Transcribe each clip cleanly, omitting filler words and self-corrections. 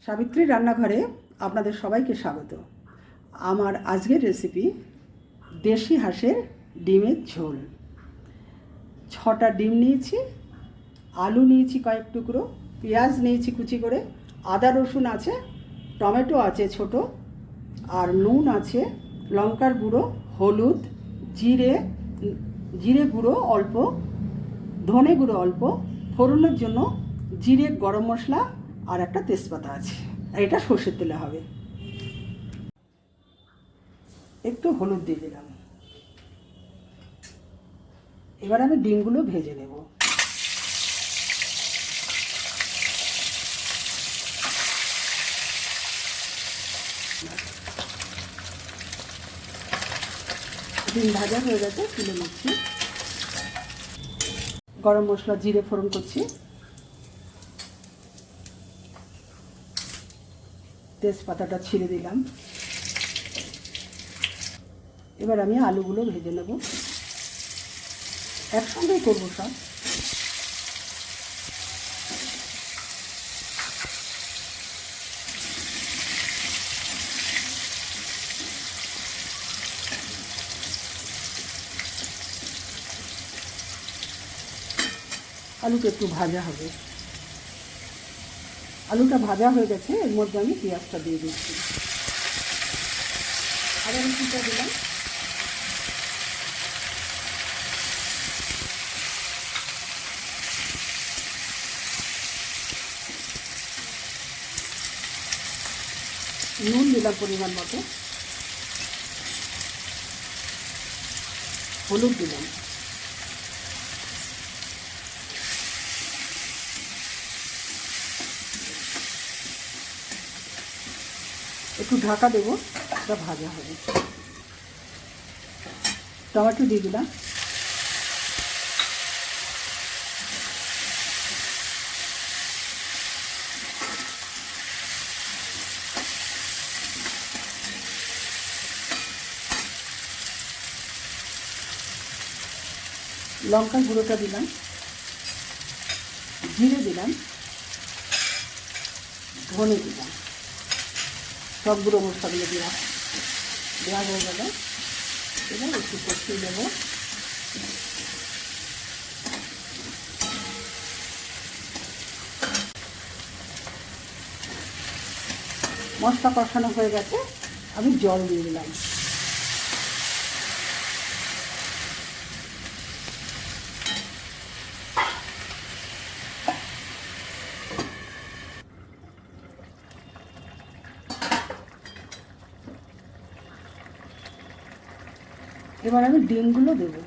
সাবিত্রী রান্নাঘরে আপনাদের সবাইকে স্বাগত। আমার আজকের রেসিপি দেশি হাঁসের ডিমের ঝোল। 6টা ডিম নিয়েছি, আলু নিয়েছি কয়েক টুকরো, পেঁয়াজ নিয়েছি কুচি করে, আদা রসুন আছে, টমেটো আছে ছোট, আর নুন আছে, লঙ্কার গুঁড়ো, হলুদ, জিরে গুঁড়ো অল্প, ধনে গুঁড়ো অল্প, ফোড়নের জন্য জিরে, গরম মশলা আর একটা তেজপাতা আছে। আর এটা সর্ষের তেলে হবে। একটু হলুদ দিয়ে দিলাম। এবার আমি ডিমগুলো ভেজে নেব। ডিম ভাজা হয়ে গেছে, তুলে নিচ্ছি। গরম মশলা, জিরে ফোড়ন করছি, তেজপাতাটা ছিঁড়ে দিলাম। এবার আমি আলুগুলো ভেজে নেব, একসঙ্গেই করবো সব। আলুটা একটু ভাজা হবে। আলুটা ভাজা হয়ে গেছে, এর মধ্যে আমি পেঁয়াজটা দিয়ে দিচ্ছি। আদা রসুনটা দিলাম। নুন দিলাম পরিমাণ মতো, হলুদ দিলাম, একটু ঢাকা দেবো, এটা ভাজা হবে। টমেটো দিয়ে দিলাম, লঙ্কার গুঁড়োটা দিলাম, জিরে দিলাম, ধনে দিলাম, সব গুঁড়ো মশলাগুলো দেওয়া হয়ে গেল। এবার একটু কষিয়ে দেবো। মশলা কষানো হয়ে গেছে, আমি জল দিয়ে দিলাম। এবার আমি ডিমগুলো দেবো।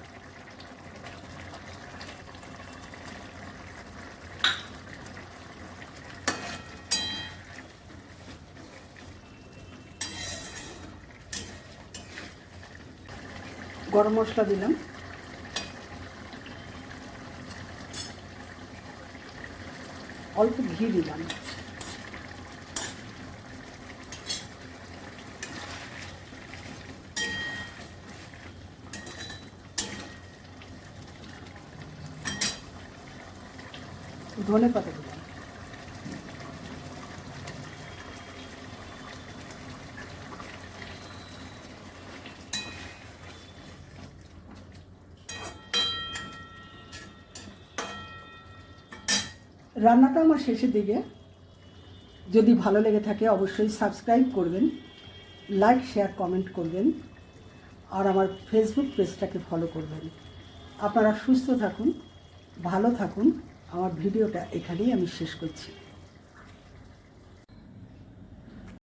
গরম মশলা দিলাম, অল্প ঘি দিলাম, ধনে পাতা দিলাম। রান্নাটা আমার শেষের দিকে। যদি ভালো লেগে থাকে অবশ্যই সাবস্ক্রাইব করবেন, লাইক, শেয়ার, কমেন্ট করবেন, আর আমার ফেসবুক পেজটাকে ফলো করবেন। আপনারা সুস্থ থাকুন, ভালো থাকুন। আমার ভিডিওটা এখানেই আমি শেষ করছি।